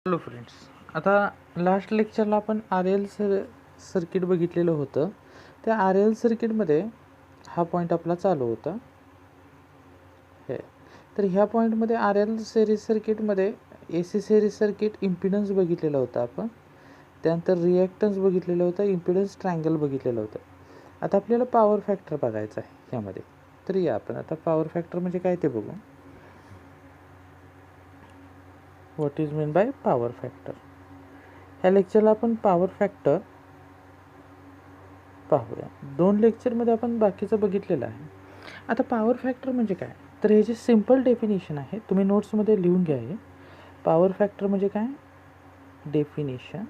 Hello friends, आता last लेक्चरला आपण R L circuit बघितलेलं होतं. त्या आर एल सर्किटमध्ये हा पॉईंट आपला चालू होता हे. तर ह्या पॉईंटमध्ये आर एल सिरीज सर्किटमध्ये ए सी सिरीज सर्किट इम्पिडन्स बघितलेला होता आपण. त्यानंतर रिॲक्टन्स बघितलेलं होतं, इम्पिडन्स ट्रायंगल बघितलेलं होतं. आता आपल्याला पॉवर फॅक्टर बघायचा आहे ह्यामध्ये. तर या आपण आता पॉवर फॅक्टर म्हणजे काय ते बघू. What is mean bye power factor. ह्या लेक्चरला आपण पॉवर फॅक्टर पाहूया. 2 लेक्चरमध्ये आपण बाकीचं बघितलेलं आहे. आता पॉवर फॅक्टर म्हणजे काय, तर ह्याची सिम्पल डेफिनेशन आहे, तुम्ही नोट्समध्ये लिहून घ्या. हे पॉवर फॅक्टर म्हणजे काय, डेफिनेशन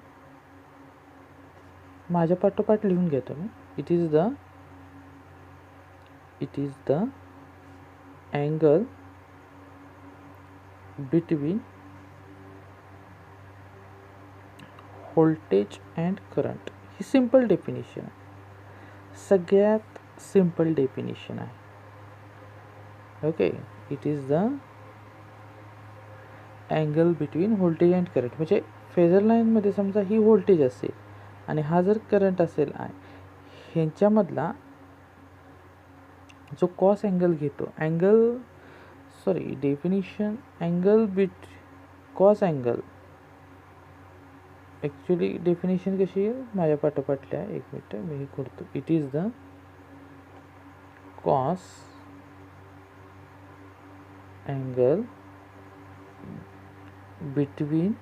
माझ्या पाठोपाठ लिहून घ्या तुम्ही. It is the angle between voltage and current. He simple definition आहे, सगळ्यात सिम्पल डेफिनेशन आहे. Okay, it is the angle between voltage and current. म्हणजे फेजर लाईनमध्ये समजा ही व्होल्टेज असेल आणि हा जर करंट असेल आहे, ह्यांच्यामधला जो कॉस अँगल घेतो, definition angle cos angle. Actually definition कशी आहे माझ्या पाठोपाठल्या, एक मिनिट मी हे करतो. It is the cos angle between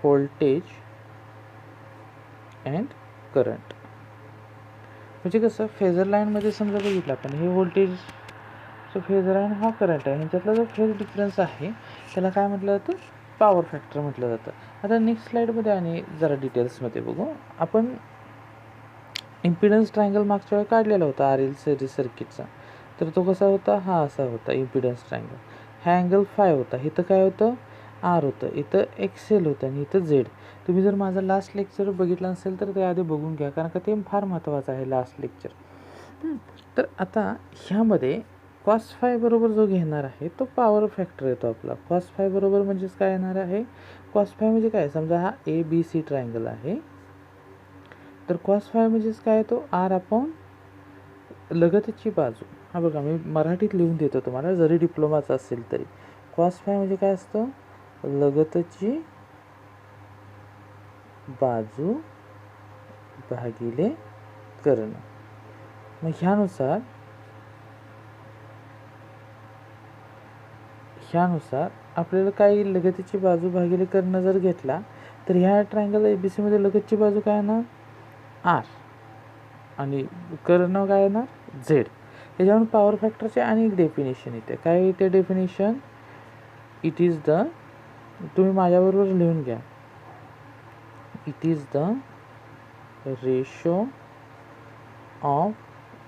voltage and current. म्हणजे कसं, फेजर लाईनमध्ये समजा बघितलं आपण, हे व्होल्टेज फेजर आहे आणि हा करंट आहे, ह्यांच्यातला जो फेज डिफरन्स आहे त्याला काय म्हटलं जातं, पॉवर फॅक्टर म्हटलं जातं. आता नेक्स्ट स्लाईडमध्ये आणि जरा डिटेल्समध्ये बघू आपण. इम्पिडन्स ट्रायंगल मागच्या वेळी काढलेला होता आर एल सिरीज सर्किटचा. तर तो कसा होता, हा असा होता इम्पिडन्स ट्रायंगल. हा अँगल फाय होता, इथं काय होतं, आर होतं, इथं एक्सेल होतं आणि इथं झेड. तुम्ही जर माझा लास्ट लेक्चर बघितलं नसेल तर ते आधी बघून घ्या, कारण का ते फार महत्त्वाचं आहे लास्ट लेक्चर. तर आता ह्यामध्ये कॉस फाय बरोबर जो घेणार आहे तो पॉवर फॅक्टर येतो आपला. कॉस फाय बरोबर म्हणजेच काय येणार आहे, कॉस फाय म्हणजे काय, समजा हा ए बी सी ट्रायंगल आहे, तर कॉस फाय म्हणजेच काय, तो आर अपॉन लगतची बाजू. हा बघा मी मराठीत लिहून देतो तुम्हाला, जरी डिप्लोमाचा असेल तरी. कॉस फाय म्हणजे काय असतं, लगतची बाजू भागिले कर्ण. मग ह्यानुसार आपल्याला काही लगतची बाजू भागिले कर्ण जर घेतला तर ह्या ट्रायंगल ABC मध्ये लगतची बाजू काय येणार, आर, आणि कर्ण काय येणार, झेड. ह्याच्यावरून पॉवर फॅक्टरचे आणि एक डेफिनेशन येते. काय येते डेफिनेशन, इट इज द, तुम्ही माझ्याबरोबर लिहून घ्या, it is the ratio of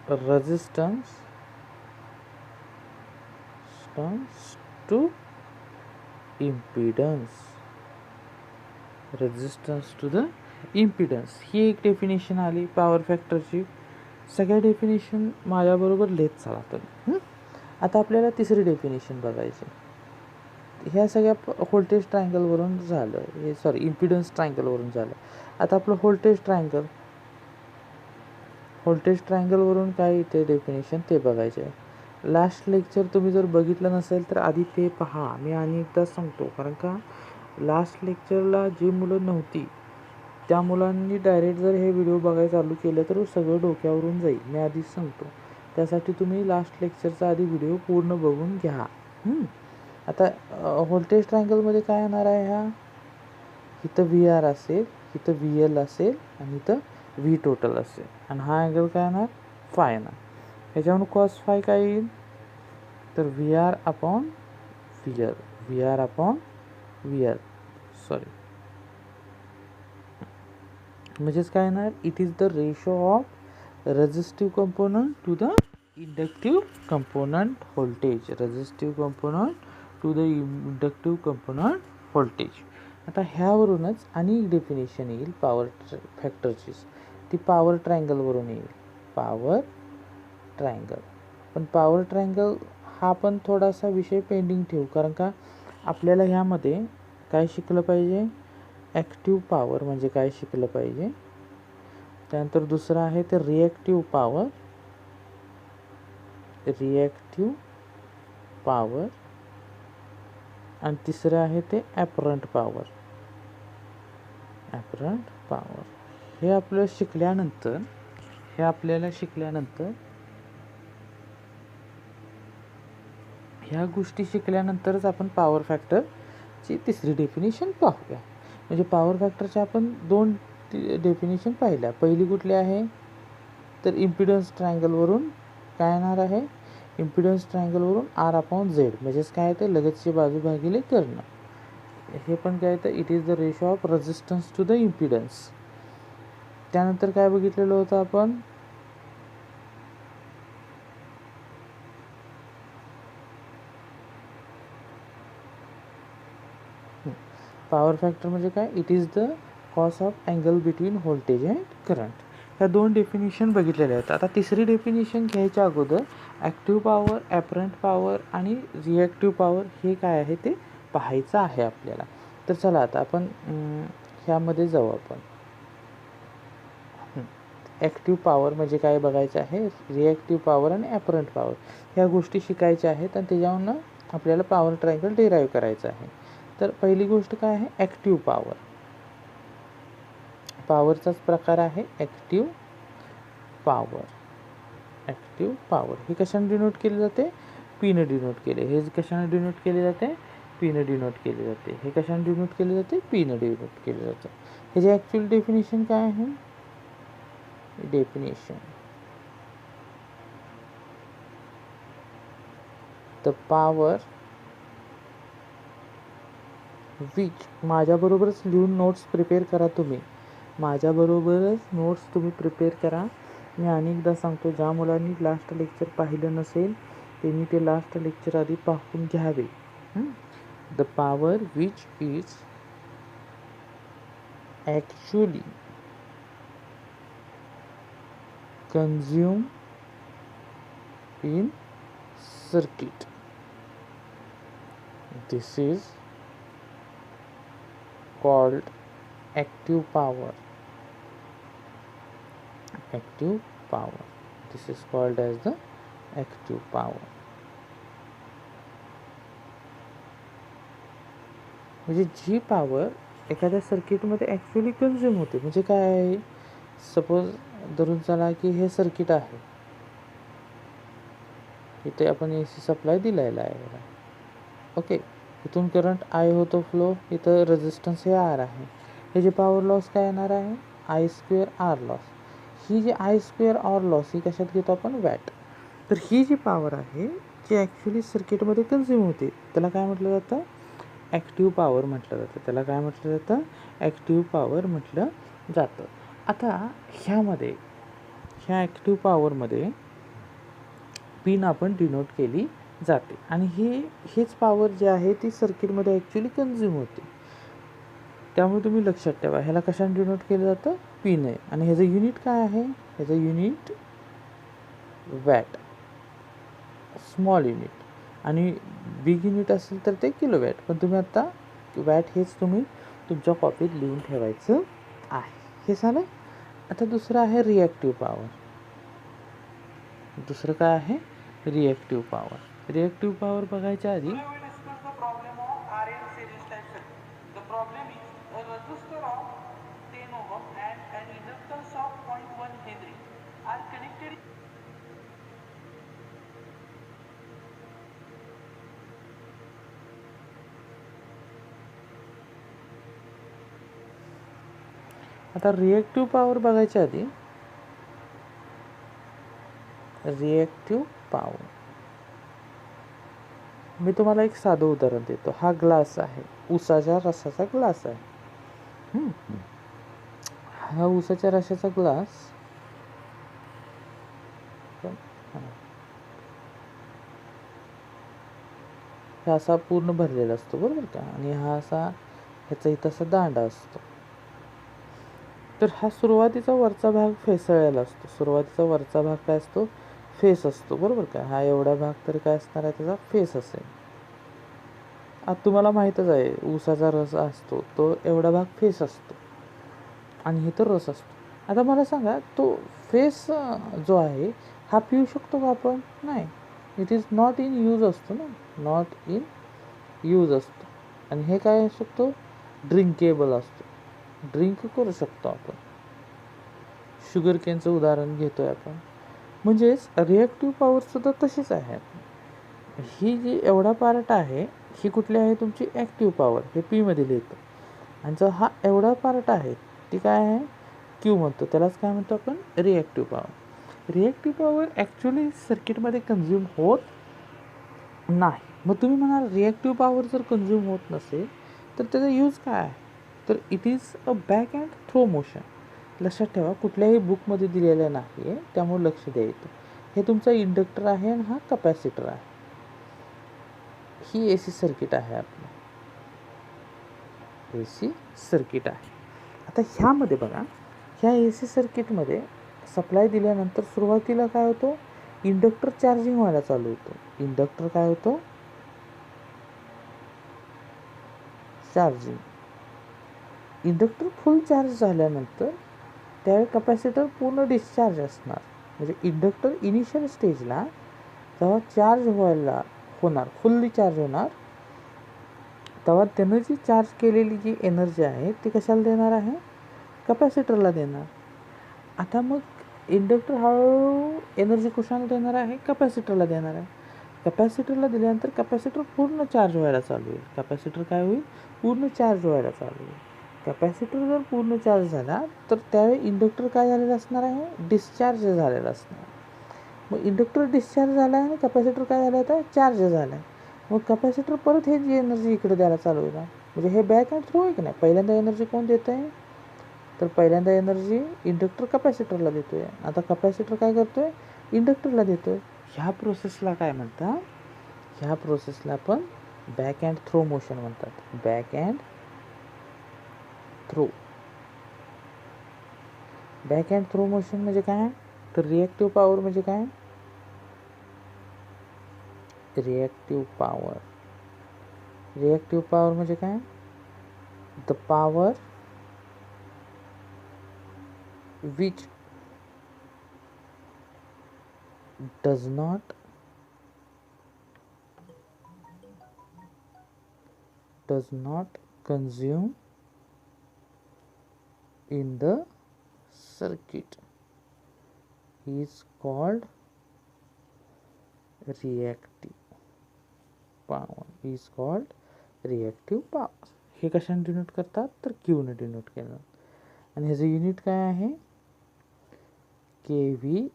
resistance to impedance. Resistance to the impedance ही एक डेफिनेशन आली पॉवर फॅक्टरची. सगळ्या डेफिनेशन माझ्याबरोबर लिहित चला तुम्ही. आता आपल्याला तिसरी डेफिनेशन बघायची. ह्या सगळ्या व्होल्टेज ट्रायंगलवरून झालं, हे इम्पिडन्स ट्रायंगलवरून झालं. आता आपलं व्होल्टेज ट्रायंगलवरून काय येते डेफिनेशन ते बघायचे आहे. लास्ट लेक्चर तुम्ही जर बघितलं नसेल तर आधी ते पहा, मी आणि एकदा सांगतो, कारण का लास्ट लेक्चरला जी मुलं नव्हती त्या मुलांनी डायरेक्ट जर हे व्हिडिओ बघायला चालू केलं तर सगळं डोक्यावरून जाईल. मी आधीच सांगतो, त्यासाठी तुम्ही लास्ट लेक्चरचा आधी व्हिडिओ पूर्ण बघून घ्या. आता व्होल्टेज ट्रायंगलमध्ये काय येणार आहे, ह्या इथं VR असेल, इथं VL असेल आणि इथं V टोटल असेल, आणि हा अँगल काय येणार, फाय येणार. ह्याच्यावरून कॉस फाय काय येईल, तर VR अपॉन VL, म्हणजेच काय येणार, it is the ratio of resistive component to the inductive component voltage. आता ह्यावरूनच आणि एक डेफिनेशन येईल पॉवर फॅक्टरची, ती पॉवर ट्रायंगलवरून येईल. Power triangle. पण पॉवर ट्रायंगल हा पण थोडासा विषय पेंडिंग ठेवू, कारण का आपल्याला ह्यामध्ये काय शिकलं पाहिजे, ॲक्टिव्ह पॉवर म्हणजे काय शिकलं पाहिजे. त्यानंतर दुसरं आहे ते रिॲक्टिव्ह पॉवर, आणि तिसरं आहे ते ॲपरंट पॉवर. हे आपल्याला शिकल्यानंतर ह्या गोष्टी शिकल्यानंतरच आपण पॉवर फॅक्टरची तिसरी डेफिनेशन पाहूया. म्हणजे पॉवर फॅक्टरच्या आपण 2 डेफिनेशन पाहिल्या. पहिली कुठली आहे, तर इम्पिडन्स ट्रायंगलवरून काय येणार आहे, इम्पिडन्स ट्रायंगलवरून R/Z म्हणजेच काय ते लगतची बाजू भागिले कर्ण. हे पण काय तर it is the ratio of resistance to the impedance. त्यानंतर काय बघितलेलं होतं आपण, पॉवर फॅक्टर म्हणजे काय, it is the cos of angle between voltage and current. ह्या 2 डेफिनेशन बघितलेल्या आहेत. आता तिसरी डेफिनेशन घ्यायच्या अगोदर ॲक्टिव्ह पॉवर, ॲपरंट पॉवर आणि रिॲक्टिव्ह पॉवर हे काय आहे ते पाहायचं आहे आपल्याला. तर चला आता आपण ह्यामध्ये जाऊ. आपण ॲक्टिव्ह पॉवर म्हणजे काय बघायचं आहे, रिॲक्टिव्ह पॉवर आणि ॲपरंट पॉवर ह्या गोष्टी शिकायच्या आहेत, आणि त्याच्यावरून आपल्याला पॉवर ट्रायंगल डिराईव्ह करायचं आहे. तर पहिली गोष्ट काय आहे, ॲक्टिव्ह पॉवर. पॉवरचाच प्रकार आहे ॲक्टिव्ह पॉवर. हे कशाने डिनोट केले जाते, पीने डिनोट केले. हे कशाने डिनोट केले जाते, पीने डिनोट केले जाते. हे कशाने डिनोट केले जाते, पीने डिनोट केले जाते. ह्याचे ॲक्च्युअल डेफिनेशन काय आहे, द पॉवर विच, माझ्याबरोबरच लिहून नोट्स प्रिपेअर करा तुम्ही, प्रिपेअर करा. मी अनेकदा सांगतो, ज्या मुलांनी लास्ट लेक्चर पाहिलं नसेल त्यांनी ते लास्ट लेक्चर आधी पाहून घ्यावे. The power which is actually consumed in circuit, this is called active power. This is called as the active power. म्हणजे जी पॉवर एखाद्या सर्किटमध्ये ॲक्च्युअली कन्झ्युम होते. म्हणजे काय आहे, सपोज धरून चला की हे सर्किट आहे, इथे आपण AC सप्लाय दिलेला आहे. ओके, इथून करंट I होतो फ्लो, इथं रेझिस्टन्स हे R आहे. हे जे पॉवर लॉस काय येणार आहे, I² R लॉस. ही जी I² R लॉस ही कशात घेतो आपण, वॅट. तर ही जी पॉवर आहे जी ॲक्च्युअली सर्किटमध्ये कन्झ्युम होते त्याला काय म्हटलं जातं, ॲक्टिव्ह पॉवर म्हटलं जातं. ॲक्टिव्ह पॉवर म्हटलं जातं. आता ह्या ॲक्टिव्ह पॉवरमध्ये पिन आपण डिनोट केली जाते, आणि हेच पॉवर जी आहे ती सर्किटमध्ये ॲक्च्युअली कन्झ्युम होते. त्यामुळे तुम्ही लक्षात ठेवा, ह्याला कशाने डिनोट केलं जातं, पिन आहे. आणि ह्याचं युनिट काय आहे, ह्याचं युनिट वॅट, स्मॉल युनिट, आणि बिग युनिट असेल तर ते किलोवॅट. पण तुम्ही आता वॅट हेच तुम्ही तुमच्या कॉपीत लिहून ठेवायचं आहे. हे झालं. आता दुसरं आहे रिॲक्टिव्ह पॉवर. रिॲक्टिव्ह पॉवर बघायच्या आधी रिॲक्टिव्ह पॉवर मी तुम्हाला एक साधं उदाहरण देतो. हा ग्लास आहे, ऊसाच्या रसाचा ग्लास आहे. हा ऊसाच्या रसाचा ग्लास हा असा पूर्ण भरलेला असतो, बरोबर का, आणि हा ह्याचा इथं असा दांडा असतो. तर हा सुरुवातीचा वरचा भाग फेसळलेला असतो. काय असतो, फेस असतो, बरोबर का. हा एवढा भाग तर काय असणार आहे, त्याचा फेस असेल. आता तुम्हाला माहीतच आहे ऊसाचा रस असतो तो एवढा भाग फेस असतो आणि हे तर रस असतो. आता मला सांगा तो फेस जो आहे हा पिऊ शकतो का आपण? नाही. It is not in use असतो ना, नॉट इन यूज असतो. आणि हे काय असू शकतो? ड्रिंकेबल असतो, ड्रिंक करू शकतो आपण. शुगर केनचं उदाहरण घेतोय आपण. म्हणजेच रिॲक्टिव्ह पॉवरसुद्धा तशीच आहे. ही जी एवढा पार्ट आहे ही कुठली आहे? तुमची ॲक्टिव्ह पॉवर, हे पीमध्ये लिहितो. आणि जो हा एवढा पार्ट आहे ती काय आहे? क्यू म्हणतो, त्यालाच काय म्हणतो आपण? Reactive power. Reactive power actually सर्किटमध्ये कन्झ्युम होत नाही. मग तुम्ही म्हणाल रिॲक्टिव्ह पॉवर जर कन्झ्युम होत नसेल तर त्याचा यूज काय आहे? तर it is a back and throw motion. लक्षात ठेवा, कुठल्याही बुकमध्ये दिलेलं नाही आहे, त्यामुळे लक्ष द्यायचं. हे तुमचा इंडक्टर आहे आणि हा कपॅसिटर आहे. ही ए सी सर्किट आहे आपलं, ए सी सर्किट आहे. आता ह्यामध्ये बघा, ह्या ए सी सर्किटमध्ये सप्लाय दिल्यानंतर सुरुवातीला काय होतं? इंडक्टर चार्जिंग व्हायला चालू होतो. इंडक्टर काय होतं? चार्जिंग. इंडक्टर फुल चार्ज झाल्यानंतर त्यावेळी कपॅसिटर पूर्ण डिस्चार्ज असणार. म्हणजे इंडक्टर इनिशियल स्टेजला जेव्हा चार्ज होणार, फुल्ली चार्ज होणार, तेव्हा त्यानं जी चार्ज केलेली जी एनर्जी आहे ती कशाला देणार आहे? कपॅसिटरला देणार. आता मग इंडक्टर हळूहळू एनर्जी कशाला देणार आहे? कपॅसिटरला देणार आहे. कपॅसिटरला दिल्यानंतर कपॅसिटर पूर्ण चार्ज व्हायला चालू होईल. कपॅसिटर काय होईल? पूर्ण चार्ज व्हायला चालू होईल. कपॅसिटर जर पूर्ण चार्ज झाला तर त्यावेळी इंडक्टर काय झालेलं असणार आहे? डिस्चार्ज झालेला असणार. मग इंडक्टर डिस्चार्ज झाला आहे आणि कपॅसिटर काय झालं आहे? चार्ज झाला आहे. मग कपॅसिटर परत हे जी एनर्जी इकडे द्यायला चालू होईल. म्हणजे हे बॅक अँड थ्रो आहे की नाही. पहिल्यांदा एनर्जी कोण देत आहे? तर पहिल्यांदा एनर्जी इंडक्टर कपॅसिटरला देतो आहे. आता कपॅसिटर काय करतो आहे? इंडक्टरला देतो आहे. ह्या प्रोसेसला काय म्हणतात? ह्या प्रोसेसला आपण बॅक अँड थ्रो मोशन म्हणतात. Back and throw. Back and throw motion म्हणजे काय? तर रिॲक्टिव्ह पॉवर म्हणजे काय? Reactive power. रिॲक्टिव्ह पॉवर म्हणजे काय? The power which does not consume in the circuit is called reactive power. is called reactive power. हे कशाने डिनोट करतात? तर क्यूने डिनोट केलं. आणि ह्याचं युनिट काय आहे? kVAR.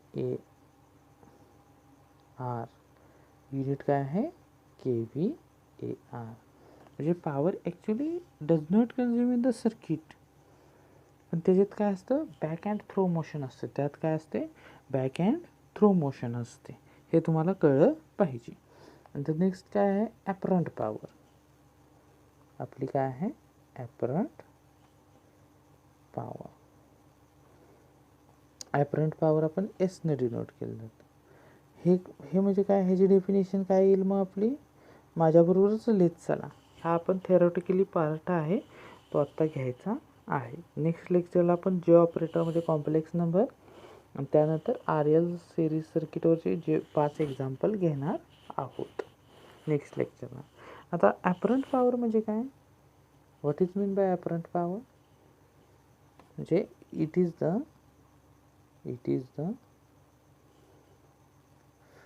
युनिट काय आहे? kVAR. म्हणजे power actually does not consume in the circuit, पण त्याच्यात काय असतं? बॅक अँड थ्रो मोशन असतं. त्यात काय असते? बॅक अँड थ्रो मोशन असते. हे तुम्हाला कळलं पाहिजे. नंतर नेक्स्ट काय आहे? Apparent power. आपली काय आहे? Apparent power. ॲपरंट पॉवर आपण एसने डिनोट केलं जातं. हे म्हणजे काय? ह्याची डेफिनेशन काय येईल मग आपली? माझ्याबरोबरच लिहित चला. हा आपण थेरॉटिकली पार्ट आहे तो आत्ता घ्यायचा आहे. नेक्स्ट लेक्चरला आपण जे ऑपरेटरमध्ये कॉम्प्लेक्स नंबर आणि त्यानंतर आर एल सिरीज सर्किटवरचे जे 5 एक्झाम्पल घेणार आहोत नेक्स्ट लेक्चरला. आता ॲपरंट पॉवर म्हणजे काय? What is mean by apparent power? म्हणजे it is the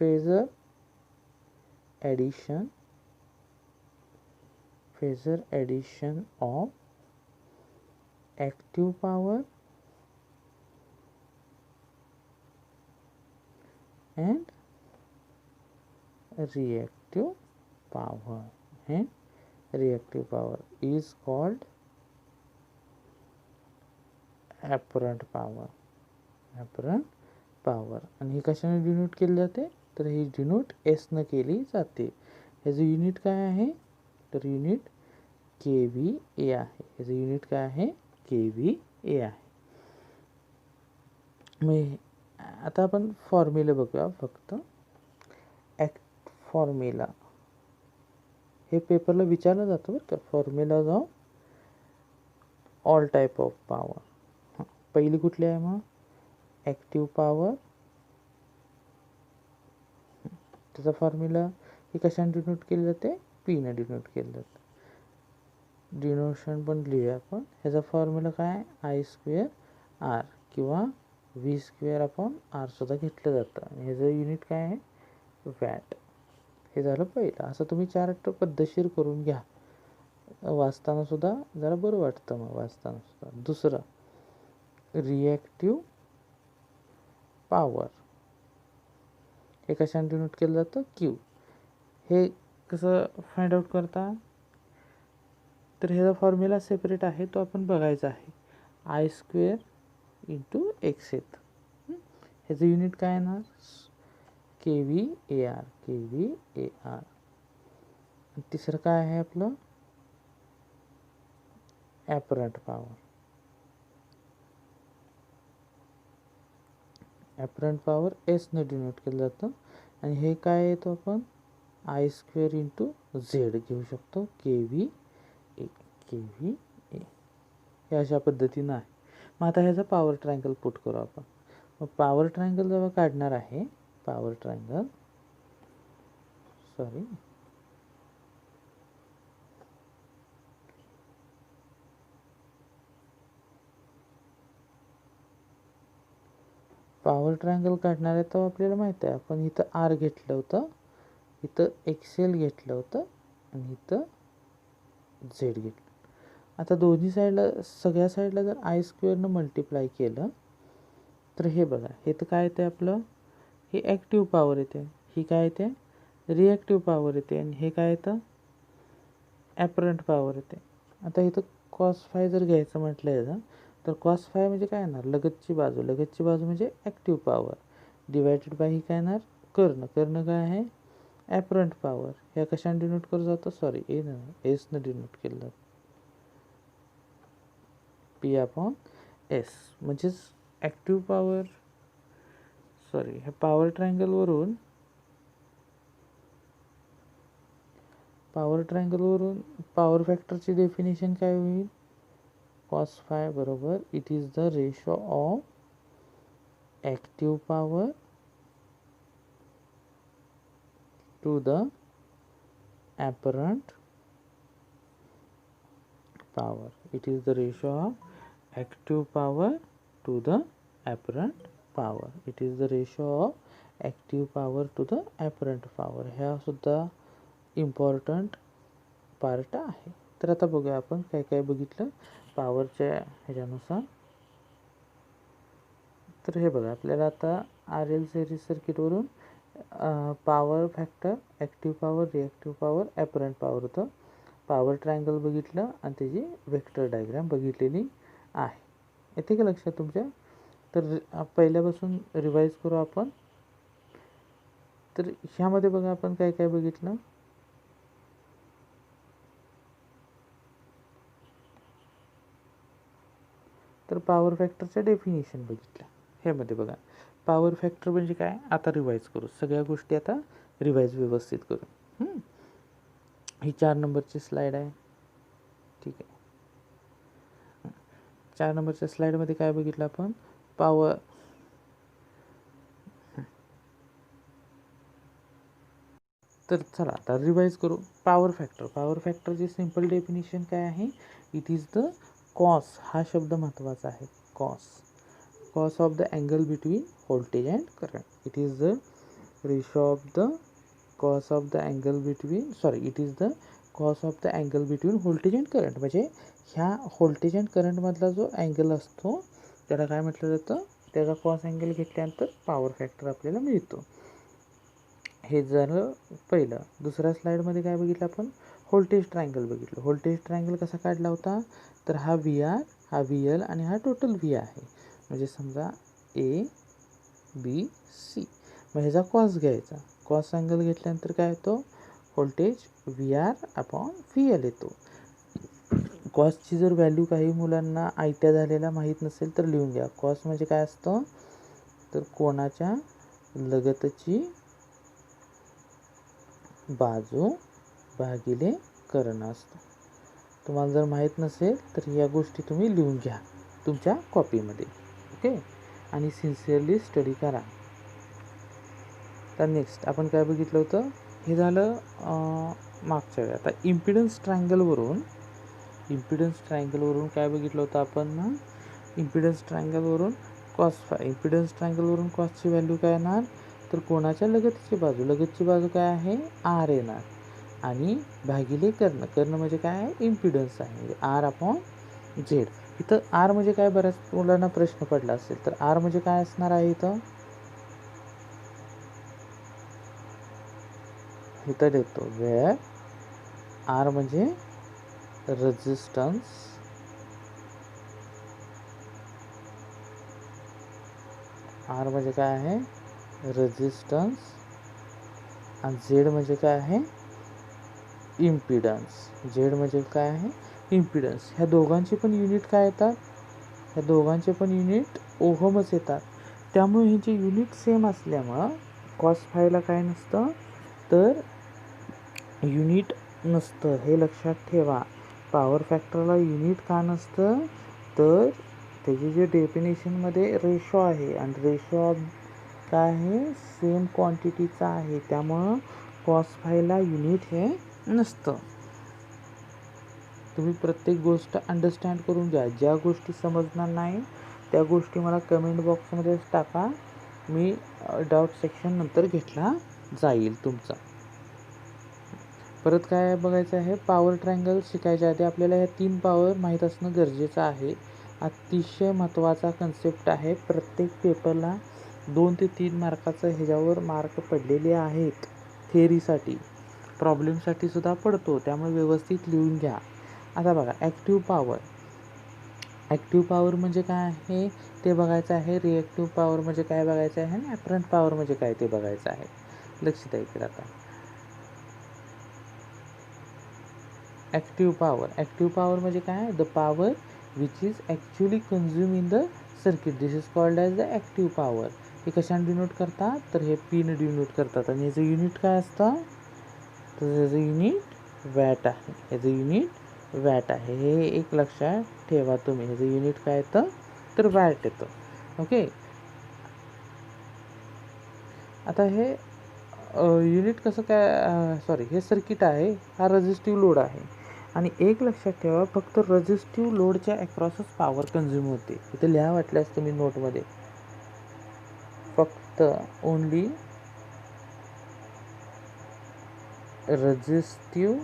phasor addition of active power and reactive power, and reactive power is called apparent power. आणि ही कशाने denote केली जाते? तर ही डिनोट एसनं केली जाते. ह्याचं युनिट काय आहे? तर युनिट kVA आहे. ह्याचं युनिट काय आहे? kVA आहे. मग आता आपण फॉर्म्युला बघूया फक्त. ॲक्ट फॉर्म्युला हे पेपरला विचारलं जातं बरं का. Formula of all type of power. पहिली कुठली आहे मग? Active power. त्याचा फॉर्म्युला हे कशाने डिनोट केलं जाते? पीने डिनोट केलं जातं. डिनोशन पण लिहूया आपण. ह्याचा फॉर्म्युला काय? आय स्क्वेअर आर किंवा व्ही स्क्वेअर अपॉन आर सुद्धा घेतलं जातं. आणि ह्याचं युनिट काय आहे? वॅट. हे झालं पहिलं. असं तुम्ही चार्ट पद्धतशीर करून घ्या. वाचताना सुद्धा जरा बरं वाटतं मग वाचताना सुद्धा. दुसरं रिॲक्टिव्ह पॉवर. हे कशाने डिनोट केलं जातं? क्यू. हे कसं फाइंड आउट करता? तर ह्याचा फॉर्म्युला सेपरेट आहे, तो आपण बघायचा आहे. आय स्क्वेअर इंटू एक्स येत. ह्याचं युनिट काय येणार? K V A R. K V A R. तिसरं काय आहे आपलं? Apparent power. ॲपरंट पॉवर एसने डिनोट केलं जातं. आणि हे काय येतो आपण? आय स्क्वेअर इंटू झेड घेऊ शकतो. के व्ही ए. के व्ही ए हे अशा पद्धतीनं आहे. मग आता ह्याचा पॉवर ट्रायंगल पुट करू आपण. मग पॉवर ट्रायंगल जेव्हा काढणार आहे, पॉवर ट्रायंगल पॉवर ट्रायंगल काढणार आहे तर आपल्याला माहिती आहे, आपण इथं आर घेतलं होतं, इथं एक्सेल घेतलं होतं आणि इथं झेड घेतलं. आता दोन्ही साईडला, सगळ्या साईडला जर आय स्क्वेअरनं मल्टिप्लाय केलं तर हे बघा, हे तर काय येते आपलं? हे ॲक्टिव्ह पॉवर येते. ही काय येते? रिॲक्टिव्ह पॉवर येते. आणि हे काय येतं? ॲपरंट पॉवर येते. आता इथं कॉस फाय जर घ्यायचं म्हटलं याचं, तर कॉस फाय म्हणजे काय येणार? लगतची बाजू. लगतची बाजू म्हणजे ॲक्टिव्ह पॉवर डिवायडेड बाय ही काय येणार? कर्ण. कर्ण काय आहे? Apparent power. ह्या कशाने डिनोट करू जातं? सॉरी, एसनं डिनोट केलं जातं. P upon S. म्हणजेच ॲक्टिव्ह पॉवर, सॉरी, ह्या पॉवर ट्रायंगलवरून पॉवर फॅक्टरची डेफिनेशन काय होईल? कॉस फाय बरोबर it is the ratio of active power to the apparent power. It is the ratio of active power to the apparent power. It is the ratio of active power to the apparent power. ह्या सुद्धा important part आहे. तर आता बघूया आपण काय काय बघितलं पॉवरच्या ह्याच्यानुसार. तर हे बघा, आपल्याला आता आर एल सिरीज सर्किटवरून power factor, active power, reactive power, apparent power होतं. पॉवर ट्रायंगल बघितलं आणि त्याची वेक्टर डायग्राम बघितलेली आहे. येते का लक्षात तुमच्या? तर पहिल्यापासून रिवाईज करू आपण. तर ह्यामध्ये बघा आपण काय काय बघितलं. तर पॉवर फॅक्टरचं डेफिनेशन बघितलं. ह्यामध्ये बघा, पॉवर फॅक्टर म्हणजे काय? आता रिवाईज करू, सगळ्या गोष्टी आता रिवाईज व्यवस्थित करू. ही 4 नंबरची स्लाईड आहे. ठीक आहे. 4 नंबरच्या स्लाईडमध्ये काय बघितलं आपण? पॉवर. तर चला आता रिवाईज करू. पॉवर फॅक्टरची सिंपल डेफिनेशन काय आहे? It is the cos. हा शब्द महत्त्वाचा आहे. Cos of the angle between voltage and current. It is the ratio of the cos of the angle between, sorry, it is the cos of the angle between voltage and current. म्हणजे ह्या voltage and करंटमधला जो angle असतो त्याला काय म्हटलं जातं? त्याचा cos angle घेतल्यानंतर पॉवर फॅक्टर आपल्याला मिळतो. हे झालं पहिलं. दुसऱ्या स्लाईडमध्ये काय बघितलं आपण? व्होल्टेज ट्रायंगल बघितलं. व्होल्टेज ट्रायंगल कसा काढला होता? तर हा व्ही आर, हा व्ही एल आणि हा टोटल व्ही आहे. म्हणजे समजा ए बी सी. मग ह्याचा कॉस घ्यायचा. कॉस अँगल घेतल्यानंतर काय येतो? Voltage V R upon V L येतो. कॉसची जर व्हॅल्यू काही मुलांना आयत्या झालेला माहीत नसेल तर लिहून घ्या. कॉस म्हणजे काय असतं? तर कोणाच्या लगतची बाजू भागिले कर्ण असतं. तुम्हाला जर माहीत नसेल तर या गोष्टी तुम्ही लिहून घ्या तुमच्या कॉपीमध्ये. ओके, आणि सिन्सिअरली स्टडी करा. तर नेक्स्ट आपण काय बघितलं होतं, हे झालं मागच्या वेळी. आता इम्पिडन्स ट्रायंगलवरून काय बघितलं होतं आपण ना, इम्पिडन्स ट्रायंगलवरून कॉस फाय. इम्पिडन्स ट्रायंगलवरून कॉसची व्हॅल्यू काय येणार, तर कोणाच्या लगतची बाजू काय आहे, आर येणार, आणि भागिले कर्ण म्हणजे काय आहे, इम्पिडन्स आहे, म्हणजे आर अपॉन झेड. इथं आर म्हणजे काय, बऱ्याच मुलांना प्रश्न पडला असेल, तर आर म्हणजे काय असणार आहे, इथं देतो वेअर आर म्हणजे रेजिस्टन्स, आर म्हणजे काय आहे, रेजिस्टन्स, आणि झेड म्हणजे काय आहे, इम्पिडन्स. झेड म्हणजे काय आहे, इम्पिडन्स. ह्या दोघांचे पण युनिट काय येतात, ह्या दोघांचे पण युनिट ओहमच येतात. त्यामुळे ह्याचे युनिट सेम असल्यामुळं कॉस फायला काय नसतं, तर युनिट नसतं. हे लक्षात ठेवा. पॉवर फॅक्टरला युनिट का नसतं, तर त्याची जे डेफिनेशनमध्ये रेशो आहे, आणि रेशो ऑफ काय आहे, सेम क्वांटिटीचा आहे. त्यामुळं कॉस फायला युनिट हे नसतं. तुम्ही प्रत्येक गोष्ट अंडरस्टँड करून घ्या. ज्या गोष्टी समजणार नाही त्या गोष्टी मला कमेंट बॉक्समध्ये टाका, मी डाऊट सेक्शन नंतर घेतला जाईल तुमचा. परत काय बघायचं आहे, पॉवर ट्रायंगल शिकायच्या आधी आपल्याला ह्या 3 पॉवर माहीत असणं गरजेचं आहे. अतिशय महत्त्वाचा कन्सेप्ट आहे. प्रत्येक पेपरला 2 ते 3 मार्काचं ह्याच्यावर मार्क पडलेले आहेत. थेअरीसाठी, प्रॉब्लेमसाठी सुद्धा पडतो, त्यामुळे व्यवस्थित लिहून घ्या. आता बघा, ॲक्टिव्ह पॉवर म्हणजे काय आहे ते बघायचं आहे. रिॲक्टिव्ह पॉवर म्हणजे काय बघायचं आहे, आणि ॲपरंट पॉवर म्हणजे काय ते बघायचं आहे. लक्ष द्या इकडे. आता ॲक्टिव्ह पॉवर म्हणजे काय, the power which is actually consume in the circuit, this is called as the active power. हे कशाने डिनोट करतात, तर हे पीने डिनोट करतात. आणि ह्याचं युनिट काय असतं, तर ह्याचं युनिट वॅट आहे. हे एक लक्षात ठेवा तुम्ही. ह्याचं युनिट काय येतं, तर वॅट येतं. ओके, आता हे युनिट कसं काय, सॉरी, हे सर्किट आहे, हा रेझिस्टिव्ह लोड आहे. आणि एक लक्षात ठेवा, फक्त रेझिस्टिव्ह लोडच्या अक्रॉसच पॉवर कन्झ्युम होते. इथे लिहा वाटल्यास तुम्ही नोटमध्ये, फक्त only resistive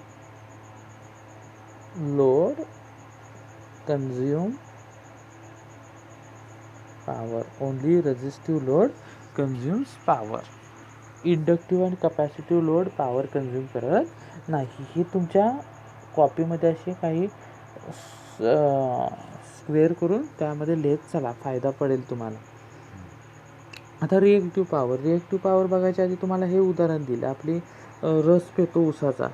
load consume power, only resistive load consumes power. Inductive आणि कपॅसिटिव्ह लोड पॉवर कंझ्युम करत नाही. ही तुमच्या कॉपीमध्ये असे काही स्क्वेअर करून त्यामध्ये लिहित चला, फायदा पडेल तुम्हाला. आता रिएक्टिव्ह पॉवर बघायच्या आधी तुम्हाला हे उदाहरण दिलं, आपली रस पितो ऊसाचा.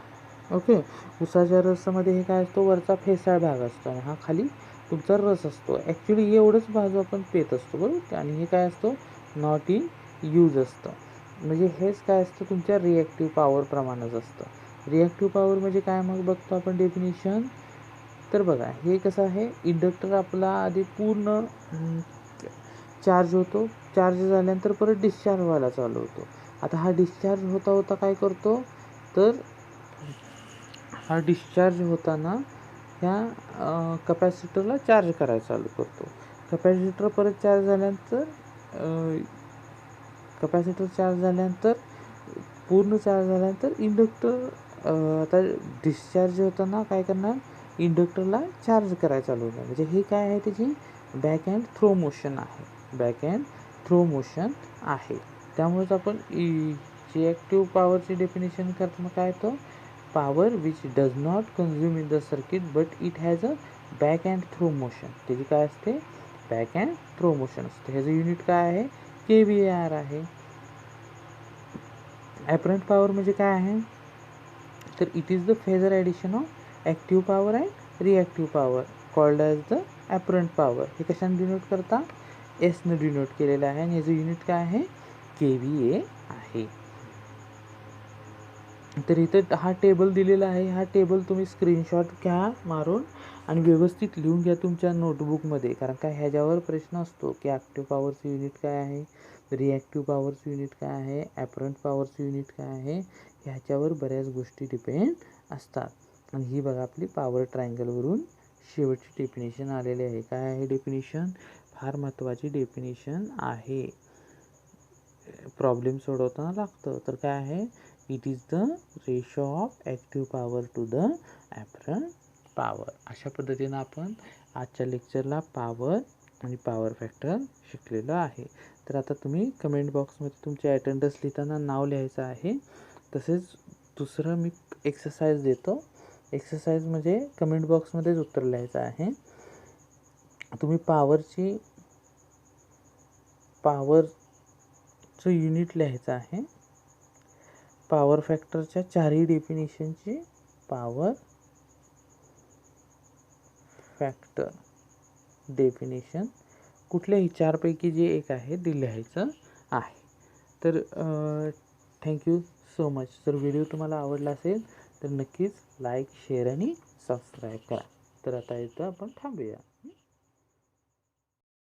ओके, ऊसाच्या रसामध्ये हे काय असतो, वरचा फेसाळ भाग असतो, आणि हा खाली तुमचा रस असतो. ॲक्च्युली एवढंच बाजू आपण पेत असतो, बरोबर. आणि हे काय असतो, नॉट इन यूज असतं. म्हणजे हेच काय असतं, तुमच्या रिॲक्टिव्ह पॉवर प्रमाणच असतं. रिॲक्टिव्ह पॉवर म्हणजे काय, मग बघतो आपण डेफिनेशन. तर बघा, हे कसं आहे, इंडक्टर आपला आधी पूर्ण चार्ज होतो, चार्ज झाल्यानंतर परत डिस्चार्ज व्हायला चालू होतो. आता हा डिस्चार्ज होता काय करतो, तर हा डिस्चार्ज होताना ह्या कपॅसिटरला चार्ज करायला चालू करतो. कपॅसिटर परत चार्ज झाल्यानंतर पूर्ण चार्ज झाल्यानंतर इंडक्टर आता डिस्चार्ज होताना काय करणार, इंडक्टरला चार्ज करायला चालू होणार. म्हणजे हे काय आहे, त्याची बॅक अँड थ्रो मोशन आहे. त्यामुळेच आपण रिॲक्टिव्ह पॉवरची डेफिनेशन करताना काय येतं, power which does not consume in the circuit but it has a back and throw motion. त्याची काय असते, बॅक अँड थ्रो मोशन असते. ह्याचं युनिट काय आहे, kVAr आहे. ॲपरंट पॉवर म्हणजे काय आहे, तर it is the phasor addition of active power and reactive power called as the apparent power. हे कशाने डिनोट करता, एसनं डिनोट केलेलं आहे आणि याचं युनिट काय आहे KVA आहे. तर इथं हा टेबल दिलेला आहे. हा टेबल तुम्ही स्क्रीनशॉट घ्या मारून आणि व्यवस्थित लिहून घ्या तुमच्या नोटबुकमध्ये, कारण काय ह्याच्यावर प्रश्न असतो की ॲक्टिव्ह पॉवरचं युनिट काय आहे, रिॲक्टिव्ह पॉवरचं युनिट काय आहे, ॲपरंट पॉवरचं युनिट काय आहे, ह्याच्यावर बऱ्याच गोष्टी डिपेंड असतात. आणि ही बघा आपली पॉवर ट्रायंगलवरून शेवटची डेफिनेशन आलेली आहे. काय आहे डेफिनेशन? फार महत्त्वाची डेफिनेशन आहे, प्रॉब्लेम सोडवताना लागतं. तर काय आहे, it is the ratio of active power to the apparent power. अशा पद्धतीनं आपण आजच्या लेक्चरला पॉवर आणि पॉवर फॅक्टर शिकलेलो आहे. तर आता तुम्ही कमेंट बॉक्समध्ये तुमचे अटेंडन्स लिहिताना नाव लिहायचं आहे. तसेच दुसरं मी एक्सरसाइज देतो. एक्सरसाइज म्हणजे कमेंट बॉक्समध्येच उत्तर लिहायचं आहे. तुम्ही पॉवरचं युनिट लिहायचं आहे. पॉवर फॅक्टरच्या चारही डेफिनेशनची पॉवर फॅक्टर डेफिनेशन कुठल्याही चारपैकी जे एक आहे ते लिहायचं आहे. तर थँक्यू सो मच. जर व्हिडिओ तुम्हाला आवडला असेल तर नक्कीच लाईक, शेअर आणि सबस्क्राईब करा. तर आता इथं आपण थांबूया.